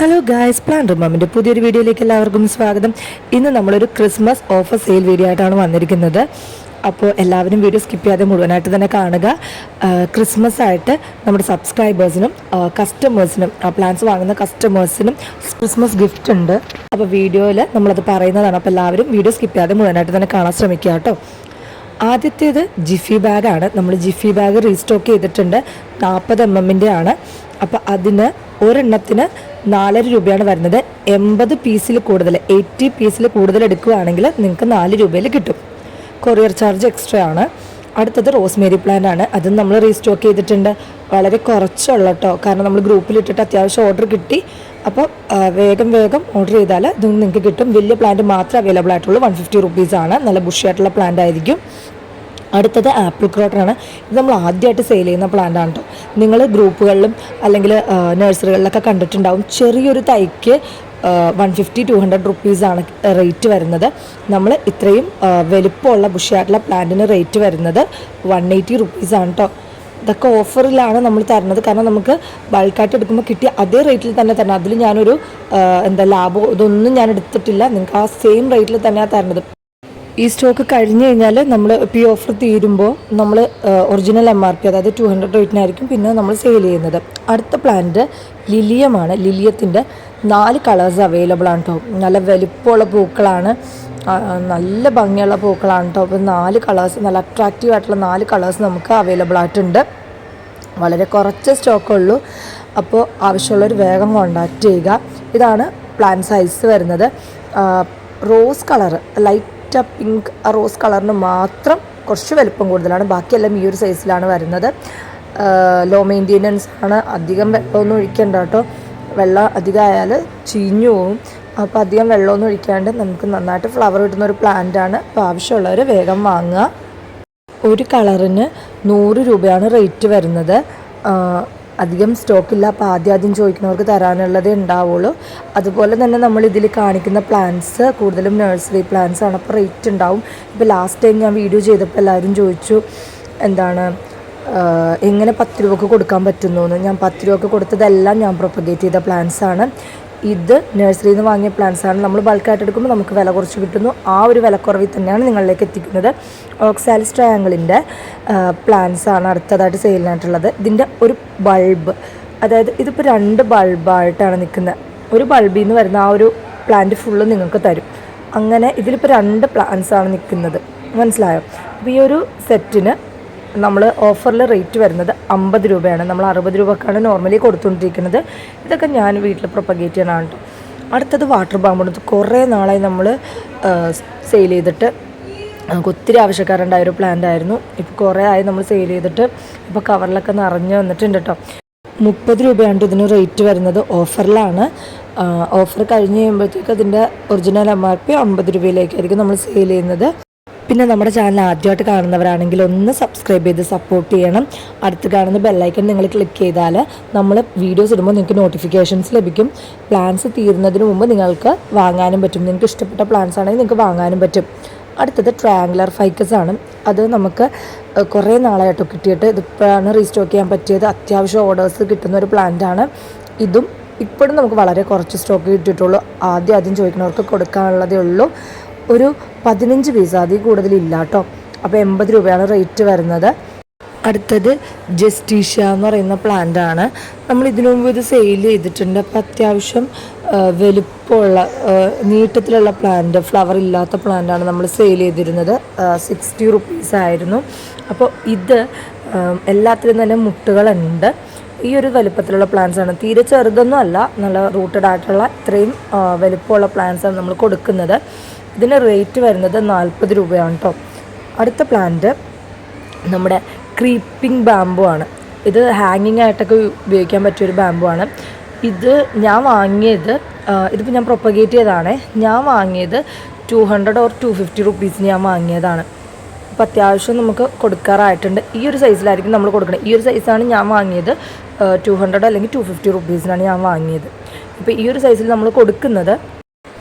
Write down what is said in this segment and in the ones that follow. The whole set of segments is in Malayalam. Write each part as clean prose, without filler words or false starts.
ഹലോ ഗായ്സ്, പ്ലാന്റ് മമ്മിൻ്റെ പുതിയൊരു വീഡിയോയിലേക്ക് എല്ലാവർക്കും സ്വാഗതം. ഇന്ന് നമ്മളൊരു ക്രിസ്മസ് ഓഫർ സെയിൽ വീഡിയോ ആയിട്ടാണ് വന്നിരിക്കുന്നത്. അപ്പോൾ എല്ലാവരും വീഡിയോ സ്കിപ്പ് ചെയ്യാതെ മുഴുവനായിട്ട് തന്നെ കാണുക. ക്രിസ്മസ് ആയിട്ട് നമ്മുടെ സബ്സ്ക്രൈബേഴ്സിനും കസ്റ്റമേഴ്സിനും പ്ലാൻസ് വാങ്ങുന്ന കസ്റ്റമേഴ്സിനും ക്രിസ്മസ് ഗിഫ്റ്റ് ഉണ്ട്. അപ്പോൾ വീഡിയോയിൽ നമ്മളത് പറയുന്നതാണ്. അപ്പോൾ എല്ലാവരും വീഡിയോ സ്കിപ്പ് ചെയ്യാതെ മുഴുവനായിട്ട് തന്നെ കാണാൻ ശ്രമിക്കുക കേട്ടോ. ആദ്യത്തേത് ജിഫി ബാഗാണ്. നമ്മൾ ജിഫി ബാഗ് റീസ്റ്റോക്ക് ചെയ്തിട്ടുണ്ട്. 40 mm ആണ്. അപ്പോൾ അതിന് ഒരെണ്ണത്തിന് 4.5 രൂപയാണ് വരുന്നത്. 80 പീസിൽ കൂടുതൽ 80 പീസിൽ കൂടുതൽ എടുക്കുകയാണെങ്കിൽ നിങ്ങൾക്ക് 4 രൂപയിൽ കിട്ടും. കൊറിയർ ചാർജ് എക്സ്ട്രാ ആണ്. അടുത്തത് റോസ്മേരി പ്ലാന്റ് ആണ്. അതും നമ്മൾ റീസ്റ്റോക്ക് ചെയ്തിട്ടുണ്ട്. വളരെ കുറച്ചുള്ള കേട്ടോ, കാരണം നമ്മൾ ഗ്രൂപ്പിലിട്ടിട്ട് അത്യാവശ്യം ഓർഡർ കിട്ടി. അപ്പോൾ വേഗം ഓർഡർ ചെയ്താൽ ഇത് നിങ്ങൾക്ക് കിട്ടും. വലിയ പ്ലാന്റ് മാത്രമേ അവൈലബിൾ ആയിട്ടുള്ളൂ. 150 റുപ്പീസാണ്. നല്ല ബുഷിയായിട്ടുള്ള പ്ലാന്റ് ആയിരിക്കും. അടുത്തത് ആപ്പിൾ ക്രോട്ടനാണ്. ഇത് നമ്മൾ ആദ്യമായിട്ട് സെയിൽ ചെയ്യുന്ന പ്ലാന്റ് ആണ് കേട്ടോ. നിങ്ങൾ ഗ്രൂപ്പുകളിലും അല്ലെങ്കിൽ നഴ്സറികളിലൊക്കെ കണ്ടിട്ടുണ്ടാവും. ചെറിയൊരു തൈക്ക് 150-200 റുപ്പീസാണ് റേറ്റ് വരുന്നത്. നമ്മൾ ഇത്രയും വലുപ്പമുള്ള ബുഷിയായിട്ടുള്ള പ്ലാന്റിന് റേറ്റ് വരുന്നത് 180 റുപ്പീസാണ് കേട്ടോ. ഇതൊക്കെ ഓഫറിലാണ് നമ്മൾ തരുന്നത്. കാരണം നമുക്ക് ബൾക്കായിട്ട് എടുക്കുമ്പോൾ കിട്ടിയ അതേ റേറ്റിൽ തന്നെ തരണം. അതിൽ ഞാനൊരു ലാഭം ഇതൊന്നും ഞാൻ എടുത്തിട്ടില്ല. നിങ്ങൾക്ക് ആ സെയിം റേറ്റിൽ തന്നെയാണ് തരുന്നത്. ഈ സ്റ്റോക്ക് കഴിഞ്ഞ് കഴിഞ്ഞാൽ നമ്മൾ ഇപ്പോൾ ഈ ഓഫർ തീരുമ്പോൾ നമ്മൾ ഒറിജിനൽ MRP അതായത് 200 റേറ്റിനായിരിക്കും പിന്നെ നമ്മൾ സെയിൽ ചെയ്യുന്നത്. അടുത്ത പ്ലാന്റ് ലിലിയമാണ്. ലിലിയത്തിൻ്റെ 4 കളേഴ്സ് അവൈലബിൾ ആണ് കേട്ടോ. നല്ല വലുപ്പമുള്ള പൂക്കളാണ്, നല്ല ഭംഗിയുള്ള പൂക്കളാണ് കേട്ടോ. അപ്പോൾ 4 കളേഴ്സ്, നല്ല അട്രാക്റ്റീവ് ആയിട്ടുള്ള 4 കളേഴ്സ് നമുക്ക് അവൈലബിൾ ആയിട്ടുണ്ട്. വളരെ കുറച്ച് സ്റ്റോക്കുള്ളൂ. അപ്പോൾ ആവശ്യമുള്ളവർ വേഗം കോൺടാക്റ്റ് ചെയ്യുക. ഇതാണ് പ്ലാന്റ് സൈസ് വരുന്നത്. Rose colour, light pink rose കളറിന് മാത്രം കുറച്ച് വലുപ്പം കൂടുതലാണ്. ബാക്കിയെല്ലാം ഈ ഒരു സൈസിലാണ് വരുന്നത്. ലോ മെയിൻ്റെനൻസ് ആണ്. അധികം വെള്ളമൊന്നും ഒഴിക്കേണ്ട കേട്ടോ. വെള്ളം അധികമായാൽ ചീഞ്ഞു പോവും. അപ്പോൾ അധികം വെള്ളമൊന്നും ഒഴിക്കാണ്ട് നമുക്ക് നന്നായിട്ട് ഫ്ലവർ കിട്ടുന്ന ഒരു പ്ലാന്റാണ്. അപ്പോൾ ആവശ്യമുള്ളവർ വേഗം വാങ്ങുക. ഒരു കളറിന് 100 രൂപയാണ് റേറ്റ് വരുന്നത്. അധികം സ്റ്റോക്കില്ല. അപ്പോൾ ആദ്യം ചോദിക്കുന്നവർക്ക് തരാനുള്ളതേ ഉണ്ടാവുള്ളൂ. അതുപോലെ തന്നെ നമ്മൾ ഇതിൽ കാണിക്കുന്ന പ്ലാന്റ്സ് കൂടുതലും നഴ്സറി പ്ലാന്റ്സ് ആണ്. അപ്പോൾ റേറ്റ് ഉണ്ടാവും. ഇപ്പോൾ ലാസ്റ്റ് ടൈം ഞാൻ വീഡിയോ ചെയ്തപ്പോൾ എല്ലാവരും ചോദിച്ചു എങ്ങനെ 10 രൂപക്ക് കൊടുക്കാൻ പറ്റുന്നു എന്ന്. ഞാൻ 10 രൂപക്ക് കൊടുത്തതെല്ലാം ഞാൻ പ്രൊപ്പഗേറ്റ് ചെയ്ത പ്ലാന്റ്സ് ആണ്. ഇത് നഴ്സറിയിൽ നിന്ന് വാങ്ങിയ പ്ലാന്റ്സ് ആണ്. നമ്മൾ ബൾക്കായിട്ട് എടുക്കുമ്പോൾ നമുക്ക് വില കുറച്ച് കിട്ടുന്നു. ആ ഒരു വിലക്കുറവിൽ തന്നെയാണ് നിങ്ങളിലേക്ക് എത്തിക്കുന്നത്. ഓക്സാലിസ് ട്രയാങ്കിളിൻ്റെ പ്ലാന്റ്സ് ആണ് അടുത്തതായിട്ട് സെയിലിനായിട്ടുള്ളത്. ഇതിൻ്റെ ഒരു ബൾബ്, അതായത് ഇതിപ്പോൾ 2 ബൾബായിട്ടാണ് നിൽക്കുന്നത്. ഒരു ബൾബിൽ നിന്ന് വരുന്ന ആ ഒരു പ്ലാന്റ് ഫുള്ള് നിങ്ങൾക്ക് തരും. അങ്ങനെ ഇതിലിപ്പോൾ 2 പ്ലാന്റ്സ് ആണ് നിൽക്കുന്നത്. മനസ്സിലായോ? അപ്പോൾ ഈ ഒരു സെറ്റിന് നമ്മൾ ഓഫറിൽ റേറ്റ് വരുന്നത് 50 രൂപയാണ്. നമ്മൾ 60 രൂപക്കാണ് നോർമലി കൊടുത്തുകൊണ്ടിരിക്കുന്നത്. ഇതൊക്കെ ഞാൻ വീട്ടിൽ പ്രൊപ്പഗേറ്റ് ചെയ്യാനാണ് കേട്ടോ. അടുത്തത് വാട്ടർ ബാമ്പ്. കുറേ നാളായി നമ്മൾ സെയിൽ ചെയ്തിട്ട് ഒത്തിരി ആവശ്യക്കാരുണ്ടായ ഒരു പ്ലാന്റ് ആയിരുന്നു. ഇപ്പോൾ കുറേ ആയി നമ്മൾ സെയിൽ ചെയ്തിട്ട്. ഇപ്പോൾ കവറിലൊക്കെ നിറഞ്ഞ് വന്നിട്ടുണ്ട് കേട്ടോ. 30 രൂപയാണ് ഇതിന് റേറ്റ് വരുന്നത്. ഓഫറിലാണ്. ഓഫർ കഴിഞ്ഞ് കഴിയുമ്പോഴത്തേക്ക് അതിൻ്റെ ഒറിജിനൽ MRP 50 രൂപയിലേക്കായിരിക്കും നമ്മൾ സെയിൽ ചെയ്യുന്നത്. പിന്നെ നമ്മുടെ ചാനൽ ആദ്യമായിട്ട് കാണുന്നവരാണെങ്കിൽ ഒന്ന് സബ്സ്ക്രൈബ് ചെയ്ത് സപ്പോർട്ട് ചെയ്യണം. അടുത്ത് കാണുന്ന ബെല്ലൈക്കൺ നിങ്ങൾ ക്ലിക്ക് ചെയ്താൽ നമ്മൾ വീഡിയോസ് ഇടുമ്പോൾ നിങ്ങൾക്ക് നോട്ടിഫിക്കേഷൻസ് ലഭിക്കും. പ്ലാൻസ് തീരുന്നതിന് മുമ്പ് നിങ്ങൾക്ക് വാങ്ങാനും പറ്റും. നിങ്ങൾക്ക് ഇഷ്ടപ്പെട്ട പ്ലാൻസ് ആണെങ്കിൽ നിങ്ങൾക്ക് വാങ്ങാനും പറ്റും. അടുത്തത് ട്രയാങ്കുലർ ഫൈക്കസ് ആണ്. അത് നമുക്ക് കുറേ നാളായിട്ടോ കിട്ടിയിട്ട് ഇതിപ്പോഴാണ് റീസ്റ്റോക്ക് ചെയ്യാൻ പറ്റിയത്. അത്യാവശ്യം ഓർഡേഴ്സ് കിട്ടുന്ന ഒരു പ്ലാന്റാണ്. ഇതും ഇപ്പോഴും നമുക്ക് വളരെ കുറച്ച് സ്റ്റോക്ക് കിട്ടിയിട്ടുള്ളൂ. ആദ്യം ചോദിക്കുന്നവർക്ക് കൊടുക്കാനുള്ളതേ ഉള്ളൂ. ഒരു 15 പീസ്, അതിൽ കൂടുതലില്ല കേട്ടോ. അപ്പോൾ 80 രൂപയാണ് റേറ്റ് വരുന്നത്. അടുത്തത് ജസ്റ്റീഷ്യ എന്ന് പറയുന്ന പ്ലാന്റ് ആണ്. നമ്മൾ ഇതിനു മുമ്പ് ഇത് സെയിൽ ചെയ്തിട്ടുണ്ട്. അപ്പോൾ അത്യാവശ്യം വലുപ്പമുള്ള നീട്ടത്തിലുള്ള പ്ലാന്റ്, ഫ്ലവർ ഇല്ലാത്ത പ്ലാന്റാണ് നമ്മൾ സെയിൽ ചെയ്തിരുന്നത്. 60 റുപ്പീസായിരുന്നു. അപ്പോൾ ഇത് എല്ലാത്തിലും തന്നെ മുട്ടുകളുണ്ട്. ഈ ഒരു വലുപ്പത്തിലുള്ള പ്ലാന്റ്സ് ആണ്. തീരെ ചെറുതൊന്നും അല്ല, നല്ല റൂട്ടഡ് ആയിട്ടുള്ള ഇത്രയും വലുപ്പമുള്ള പ്ലാന്റ്സ് ആണ് നമ്മൾ കൊടുക്കുന്നത്. ഇതിന് റേറ്റ് വരുന്നത് 40 രൂപയാണ് കേട്ടോ. അടുത്ത പ്ലാന്റ് നമ്മുടെ ക്രീപ്പിംഗ് ബാമ്പു ആണ്. ഇത് ഹാങ്ങിങ് ആയിട്ടൊക്കെ ഉപയോഗിക്കാൻ പറ്റിയൊരു ബാമ്പു ആണ്. ഇത് ഞാൻ വാങ്ങിയത്, ഇതിപ്പോൾ ഞാൻ പ്രൊപ്പഗേറ്റ് ചെയ്തതാണ്. ഞാൻ വാങ്ങിയത് 200 or 250 റുപ്പീസിന് ഞാൻ വാങ്ങിയതാണ്. അപ്പോൾ അത്യാവശ്യം നമുക്ക് കൊടുക്കാറായിട്ടുണ്ട്. ഈ ഒരു സൈസിലായിരിക്കും നമ്മൾ കൊടുക്കുന്നത്. ഈ ഒരു സൈസാണ് ഞാൻ വാങ്ങിയത്. 200 അല്ലെങ്കിൽ 250 റുപ്പീസിനാണ് ഞാൻ വാങ്ങിയത്. ഇപ്പോൾ ഈ ഒരു സൈസിൽ നമ്മൾ കൊടുക്കുന്നത്.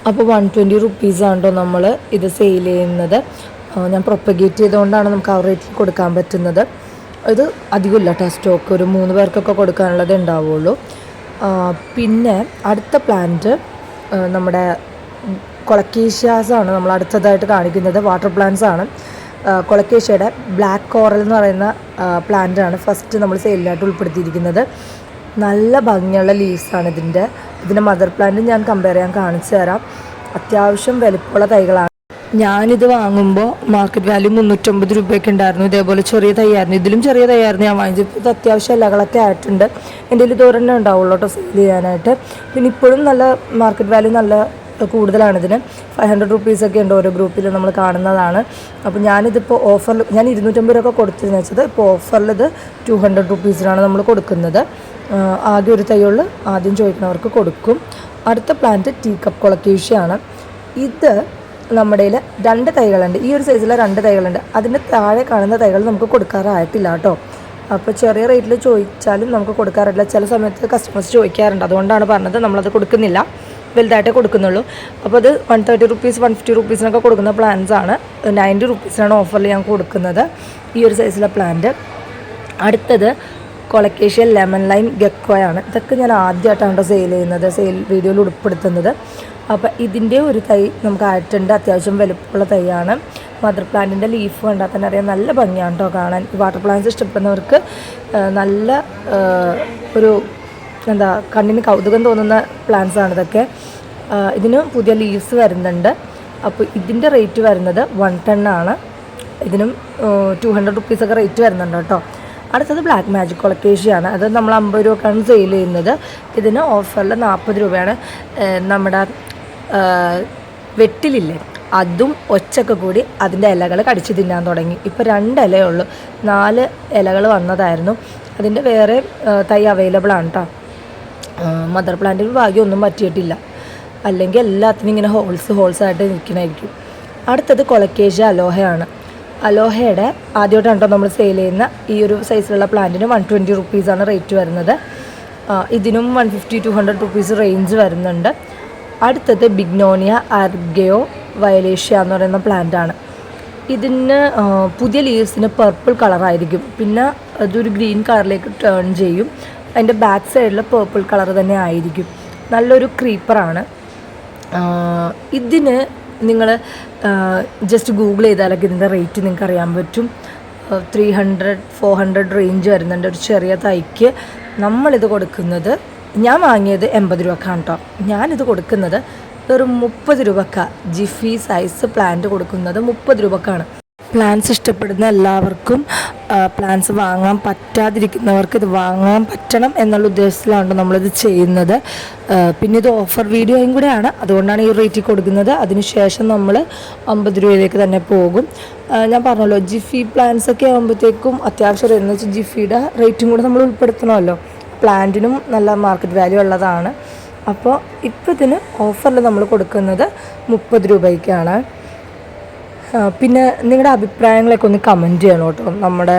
അപ്പോൾ 120 റുപ്പീസാണ് കേട്ടോ നമ്മൾ ഇത് സെയിൽ ചെയ്യുന്നത്. ഞാൻ പ്രൊപ്പഗേറ്റ് ചെയ്തുകൊണ്ടാണ് നമുക്ക് ആ റേറ്റിൽ കൊടുക്കാൻ പറ്റുന്നത്. ഇത് അധികമില്ല കേട്ടോ സ്റ്റോക്ക്. ഒരു 3 പേർക്കൊക്കെ കൊടുക്കാനുള്ളത് ഉണ്ടാവുള്ളൂ. പിന്നെ അടുത്ത പ്ലാന്റ് നമ്മുടെ കൊളക്കേഷ്യാസാണ് നമ്മൾ അടുത്തതായിട്ട് കാണിക്കുന്നത്. വാട്ടർ പ്ലാന്റ്സ് ആണ്. കൊളക്കേഷ്യയുടെ ബ്ലാക്ക് കോറൽ എന്ന് പറയുന്ന പ്ലാന്റാണ് ഫസ്റ്റ് നമ്മൾ സെയിലിനായിട്ട് ഉൾപ്പെടുത്തിയിരിക്കുന്നത്. നല്ല ഭംഗിയുള്ള ലീവ്സാണ് ഇതിൻ്റെ മദർ പ്ലാന്റ് ഞാൻ കമ്പയർ ചെയ്യാൻ കാണിച്ചു തരാം. അത്യാവശ്യം വലിപ്പമുള്ള തൈകളാണ്. ഞാനിത് വാങ്ങുമ്പോൾ മാർക്കറ്റ് വാല്യൂ 350 രൂപയൊക്കെ ഉണ്ടായിരുന്നു. ഇതേപോലെ ചെറിയ തൈയായിരുന്നു. ഇതിലും ചെറിയ തൈയായിരുന്നു ഞാൻ വാങ്ങിച്ചത്. ഇത് അത്യാവശ്യം ഇലകളൊക്കെ ആയിട്ടുണ്ട്. എൻ്റെ കയ്യിൽ ഇതൊരെണ്ണം ഉണ്ടാവുള്ളൂ കേട്ടോ സെയിൽ ചെയ്യാനായിട്ട്. പിന്നെ ഇപ്പോഴും നല്ല മാർക്കറ്റ് വാല്യൂ നല്ല കൂടുതലാണ് ഇതിന്. 500 റുപ്പീസൊക്കെ ഉണ്ട് ഓരോ ഗ്രൂപ്പിൽ നമ്മൾ കാണുന്നതാണ്. അപ്പോൾ ഞാനിതിപ്പോൾ ഓഫറിൽ ഞാൻ 250 രൂപ കൊടുത്തതെന്ന് വെച്ചത് ഇപ്പോൾ ഓഫറിൽ ഇത് 200 റുപ്പീസിനാണ് നമ്മൾ കൊടുക്കുന്നത്. ആകെ ഒരു തൈയുള്ളൂ, ആദ്യം ചോദിക്കുന്നവർക്ക് കൊടുക്കും. അടുത്ത പ്ലാന്റ് ടീ കപ്പ് കൊളക്കേഷ്യയാണ്. ഇത് നമ്മുടെ കയ്യിൽ 2 തൈകളുണ്ട്. ഈ ഒരു സൈസിലെ 2 തൈകളുണ്ട്. അതിൻ്റെ താഴെ കാണുന്ന തൈകൾ നമുക്ക് കൊടുക്കാറായിട്ടില്ല കേട്ടോ. അപ്പോൾ ചെറിയ റേറ്റിൽ ചോദിച്ചാലും നമുക്ക് കൊടുക്കാറില്ല. ചില സമയത്ത് കസ്റ്റമേഴ്സ് ചോദിക്കാറുണ്ട്. അതുകൊണ്ടാണ് പറഞ്ഞത് നമ്മളത് കൊടുക്കുന്നില്ല, വലുതായിട്ടേ കൊടുക്കുന്നുള്ളൂ. അപ്പോൾ അത് 130 റുപ്പീസ് 150 റുപ്പീസിനൊക്കെ കൊടുക്കുന്ന പ്ലാന്റ്സാണ്. 90 റുപ്പീസിനാണ് ഓഫറിൽ ഞാൻ കൊടുക്കുന്നത് ഈ ഒരു സൈസിലെ പ്ലാന്റ്. അടുത്തത് കൊളക്കേഷ്യ ലെമൺ ലൈം ഗെക്കോയാണ്. ഇതൊക്കെ ഞാൻ ആദ്യമായിട്ടാണ് സെയിൽ ചെയ്യുന്നത്, സെയിൽ വീഡിയോയിൽ ഉൾപ്പെടുത്തുന്നത്. അപ്പോൾ ഇതിൻ്റെ ഒരു തൈ നമുക്ക് ആയിട്ടുണ്ട്. അത്യാവശ്യം വലുപ്പമുള്ള തൈയാണ്. മദർ പ്ലാന്റിൻ്റെ ലീഫ് കണ്ടാൽ തന്നെ അറിയാം, നല്ല ഭംഗിയാണ് കേട്ടോ കാണാൻ. വാട്ടർ പ്ലാന്റ്സ് ഇഷ്ടപ്പെടുന്നവർക്ക് നല്ല ഒരു കണ്ണിന് കൗതുകം തോന്നുന്ന പ്ലാന്റ്സാണ് ഇതൊക്കെ. ഇതിന് പുതിയ ലീവ്സ് വരുന്നുണ്ട്. അപ്പോൾ ഇതിൻ്റെ റേറ്റ് വരുന്നത് 110 ആണ്. ഇതിനും 200 റുപ്പീസൊക്കെ റേറ്റ് വരുന്നുണ്ട് കേട്ടോ. അടുത്തത് ബ്ലാക്ക് മാജിക് കൊളക്കേഷ്യയാണ്. അത് നമ്മൾ 50 രൂപക്കാണ് സെയിൽ ചെയ്യുന്നത്. ഇതിന് ഓഫറിൽ 40 രൂപയാണ്. നമ്മുടെ വെട്ടിലില്ലേ, അതും ഒച്ചൊക്കെ കൂടി അതിൻ്റെ ഇലകൾ കടിച്ച് തിന്നാൻ തുടങ്ങി. ഇപ്പോൾ 2 ഇലയേ ഉള്ളൂ, 4 ഇലകൾ വന്നതായിരുന്നു. അതിൻ്റെ വേറെ തൈ അവൈലബിൾ ആണ് കേട്ടോ. മദർ പ്ലാന്റിന് ഭാഗ്യമൊന്നും പറ്റിയിട്ടില്ല, അല്ലെങ്കിൽ എല്ലാത്തിനും ഇങ്ങനെ ഹോൾസായിട്ട് നിൽക്കണമായിരിക്കും. അടുത്തത് കൊളക്കേഷ്യ അലോഹയാണ്. അലോഹയുടെ ആദ്യമായിട്ടാണ് കേട്ടോ നമ്മൾ സെയിൽ ചെയ്യുന്ന ഈ ഒരു സൈസിലുള്ള പ്ലാന്റിന് 120 റുപ്പീസാണ് റേറ്റ് വരുന്നത്. ഇതിനും 150-200 റുപ്പീസ് റേഞ്ച് വരുന്നുണ്ട്. അടുത്തത് ബിഗ്നോണിയ ആർഗയോ വയലേഷ്യ എന്ന് പറയുന്ന പ്ലാന്റാണ്. ഇതിന് പുതിയ ലീവ്സിന് പർപ്പിൾ കളറായിരിക്കും, പിന്നെ അതൊരു ഗ്രീൻ കളറിലേക്ക് ടേൺ ചെയ്യും. അതിൻ്റെ ബാക്ക് സൈഡിൽ പേർപ്പിൾ കളർ തന്നെ ആയിരിക്കും. നല്ലൊരു ക്രീപ്പറാണ്. ഇതിന് നിങ്ങൾ ജസ്റ്റ് ഗൂഗിൾ ചെയ്താലൊക്കെ ഇതിൻ്റെ റേറ്റ് നിങ്ങൾക്ക് അറിയാൻ പറ്റും. 300-400 റേഞ്ച് വരുന്നുണ്ട് ഒരു ചെറിയ തൈക്ക്. നമ്മളിത് കൊടുക്കുന്നത്, ഞാൻ വാങ്ങിയത് 80 രൂപക്കാണ് കേട്ടോ. ഞാനിത് കൊടുക്കുന്നത് വെറും 30 രൂപക്കാണ്. ജിഫി സൈസ് പ്ലാന്റ് കൊടുക്കുന്നത് 30 രൂപക്കാണ്. പ്ലാന്റ്സ് ഇഷ്ടപ്പെടുന്ന എല്ലാവർക്കും, പ്ലാന്റ്സ് വാങ്ങാൻ പറ്റാതിരിക്കുന്നവർക്ക് ഇത് വാങ്ങാൻ പറ്റണം എന്നുള്ള ഉദ്ദേശത്തിലാണ് നമ്മളിത് ചെയ്യുന്നത്. പിന്നെ ഇത് ഓഫർ വീഡിയോയും കൂടെയാണ്, അതുകൊണ്ടാണ് ഈ റേറ്റിൽ കൊടുക്കുന്നത്. അതിനുശേഷം നമ്മൾ 50 രൂപയിലേക്ക് തന്നെ പോകും. ഞാൻ പറഞ്ഞല്ലോ, ജിഫി പ്ലാന്റ്സ് ഒക്കെ ആകുമ്പോഴത്തേക്കും അത്യാവശ്യം എന്ന് വെച്ചാൽ ജിഫിയുടെ റേറ്റും കൂടെ നമ്മൾ ഉൾപ്പെടുത്തണമല്ലോ. പ്ലാന്റിനും നല്ല മാർക്കറ്റ് വാല്യൂ ഉള്ളതാണ്. അപ്പോൾ ഇപ്പോൾ ഇതിന് ഓഫറിൽ നമ്മൾ കൊടുക്കുന്നത് 30 രൂപയ്ക്കാണ്. പിന്നെ നിങ്ങളുടെ അഭിപ്രായങ്ങളൊക്കെ ഒന്ന് കമൻറ്റ് ചെയ്യണം കേട്ടോ. നമ്മുടെ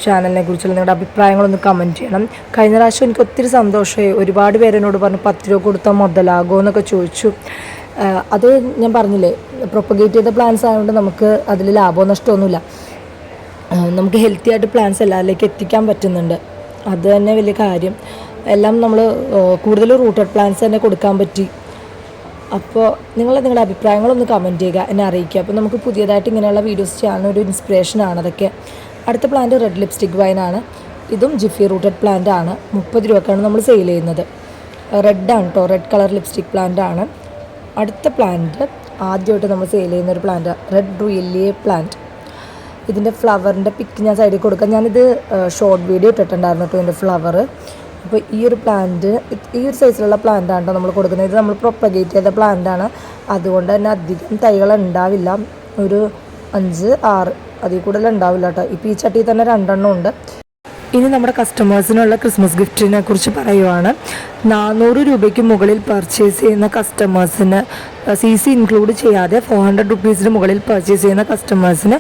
ചാനലിനെ കുറിച്ചുള്ള നിങ്ങളുടെ അഭിപ്രായങ്ങളൊന്ന് കമൻറ്റ് ചെയ്യണം. കഴിഞ്ഞ പ്രാവശ്യം എനിക്ക് ഒത്തിരി സന്തോഷമായി. ഒരുപാട് പേരെന്നോട് പറഞ്ഞു 10 രൂപ കൊടുത്താൽ മുതലാകുമോ എന്നൊക്കെ ചോദിച്ചു. അത് ഞാൻ പറഞ്ഞില്ലേ, പ്രൊപ്പഗേറ്റ് ചെയ്ത പ്ലാന്റ്സ് ആയതുകൊണ്ട് നമുക്ക് അതിൽ ലാഭമോ നഷ്ടമൊന്നുമില്ല. നമുക്ക് ഹെൽത്തി ആയിട്ട് പ്ലാന്റ്സ് എല്ലാവരിലേക്ക് എത്തിക്കാൻ പറ്റുന്നുണ്ട്. അത് തന്നെ വലിയ കാര്യം. എല്ലാം നമ്മൾ കൂടുതൽ റൂട്ടഡ് പ്ലാന്റ്സ് തന്നെ കൊടുക്കാൻ പറ്റി. അപ്പോൾ നിങ്ങളുടെ അഭിപ്രായങ്ങളൊന്ന് കമൻറ്റ് ചെയ്യുക, എന്നെ അറിയിക്കുക. അപ്പോൾ നമുക്ക് പുതിയതായിട്ട് ഇങ്ങനെയുള്ള വീഡിയോസ് ചെയ്യാനൊരു ഇൻസ്പിറേഷനാണ് അതൊക്കെ. അടുത്ത പ്ലാന്റ് റെഡ് ലിപ്സ്റ്റിക് വൈനാണ്. ഇതും ജിഫി റൂട്ടഡ് പ്ലാന്റ് ആണ്. 30 രൂപക്കാണ് നമ്മൾ സെയിൽ ചെയ്യുന്നത്. റെഡാണ് കേട്ടോ, റെഡ് കളർ ലിപ്സ്റ്റിക് പ്ലാന്റ് ആണ്. അടുത്ത പ്ലാന്റ് ആദ്യമായിട്ട് നമ്മൾ സെയിൽ ചെയ്യുന്ന ഒരു പ്ലാന്റ്, റെഡ് റിയലിയെ പ്ലാന്റ്. ഇതിൻ്റെ ഫ്ലവറിൻ്റെ പിക്ക് ഞാൻ സൈഡിൽ കൊടുക്കാം. ഞാനിത് ഷോർട്ട് വീഡിയോ ഇട്ടിട്ടുണ്ടായിരുന്നു കേട്ടോ ഇതിൻ്റെ ഫ്ലവർ. അപ്പോൾ ഈ ഒരു പ്ലാന്റ്, ഈ ഒരു സൈസിലുള്ള പ്ലാന്റാണ് കേട്ടോ നമ്മൾ കൊടുക്കുന്നത്. ഇത് നമ്മൾ പ്രൊപ്പഗേറ്റ് ചെയ്ത പ്ലാന്റാണ്. അതുകൊണ്ട് തന്നെ അധികം തൈകൾ ഉണ്ടാവില്ല, ഒരു 5-6 അതിൽ കൂടുതൽ ഉണ്ടാവില്ല കേട്ടോ. ഇപ്പോൾ ഈ ചട്ടിയിൽ തന്നെ 2 എണ്ണം ഉണ്ട്. ഇനി നമ്മുടെ കസ്റ്റമേഴ്സിനുള്ള ക്രിസ്മസ് ഗിഫ്റ്റിനെ കുറിച്ച് പറയുവാണ്. 400 രൂപയ്ക്ക് മുകളിൽ പർച്ചേസ് ചെയ്യുന്ന കസ്റ്റമേഴ്സിന്, CC ഇൻക്ലൂഡ് ചെയ്യാതെ 400 റുപ്പീസിന് മുകളിൽ പർച്ചേസ് ചെയ്യുന്ന കസ്റ്റമേഴ്സിന്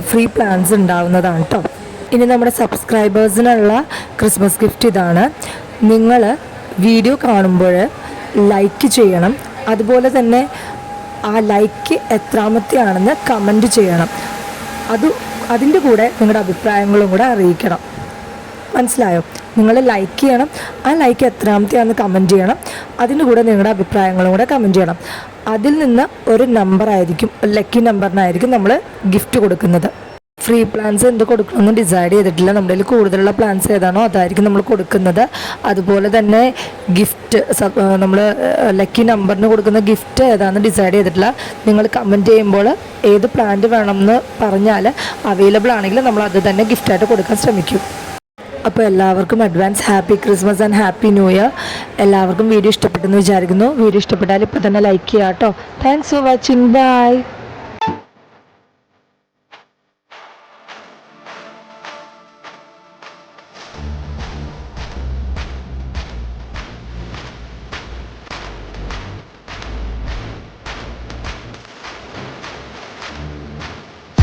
ഫ്രീ പ്ലാൻസ് ഉണ്ടാവുന്നതാണ് കേട്ടോ. ഇനി നമ്മുടെ സബ്സ്ക്രൈബേഴ്സിനുള്ള ക്രിസ്മസ് ഗിഫ്റ്റ് ഇതാണ്. നിങ്ങൾ വീഡിയോ കാണുമ്പോൾ ലൈക്ക് ചെയ്യണം. അതുപോലെ തന്നെ ആ ലൈക്ക് എത്രാമത്തെയാണെന്ന് കമൻറ്റ് ചെയ്യണം. അതിൻ്റെ കൂടെ നിങ്ങളുടെ അഭിപ്രായങ്ങളും കൂടെ അറിയിക്കണം. മനസ്സിലായോ? നിങ്ങൾ ലൈക്ക് ചെയ്യണം. ആ ലൈക്ക് എത്രാമത്തെയാണെന്ന് കമൻറ്റ് ചെയ്യണം. അതിൻ്റെ കൂടെ നിങ്ങളുടെ അഭിപ്രായങ്ങളും കൂടെ കമൻറ്റ് ചെയ്യണം. അതിൽ നിന്ന് ഒരു നമ്പറായിരിക്കും, ലക്കി നമ്പറിനായിരിക്കും നമ്മൾ ഗിഫ്റ്റ് കൊടുക്കുന്നത്. ഫ്രീ പ്ലാൻസ് എന്ത് കൊടുക്കണമെന്ന് ഡിസൈഡ് ചെയ്തിട്ടില്ല. നമ്മുടെ കയ്യിൽ കൂടുതലുള്ള പ്ലാൻസ് ഏതാണോ അതായിരിക്കും നമ്മൾ കൊടുക്കുന്നത്. അതുപോലെ തന്നെ ഗിഫ്റ്റ് നമ്മൾ ലക്കി നമ്പറിന് കൊടുക്കുന്ന ഗിഫ്റ്റ് ഏതാണെന്ന് ഡിസൈഡ് ചെയ്തിട്ടില്ല. നിങ്ങൾ കമൻറ്റ് ചെയ്യുമ്പോൾ ഏത് പ്ലാന്റ് വേണമെന്ന് പറഞ്ഞാൽ അവൈലബിൾ ആണെങ്കിൽ നമ്മൾ അത് തന്നെ ഗിഫ്റ്റായിട്ട് കൊടുക്കാൻ ശ്രമിക്കും. അപ്പോൾ എല്ലാവർക്കും advance happy Christmas and happy new year. എല്ലാവർക്കും വീഡിയോ ഇഷ്ടപ്പെട്ടെന്ന് വിചാരിക്കുന്നു. വീഡിയോ ഇഷ്ടപ്പെട്ടാൽ ഇപ്പോൾ തന്നെ ലൈക്ക് ചെയ്യാം കേട്ടോ. Thanks for watching. ബൈ.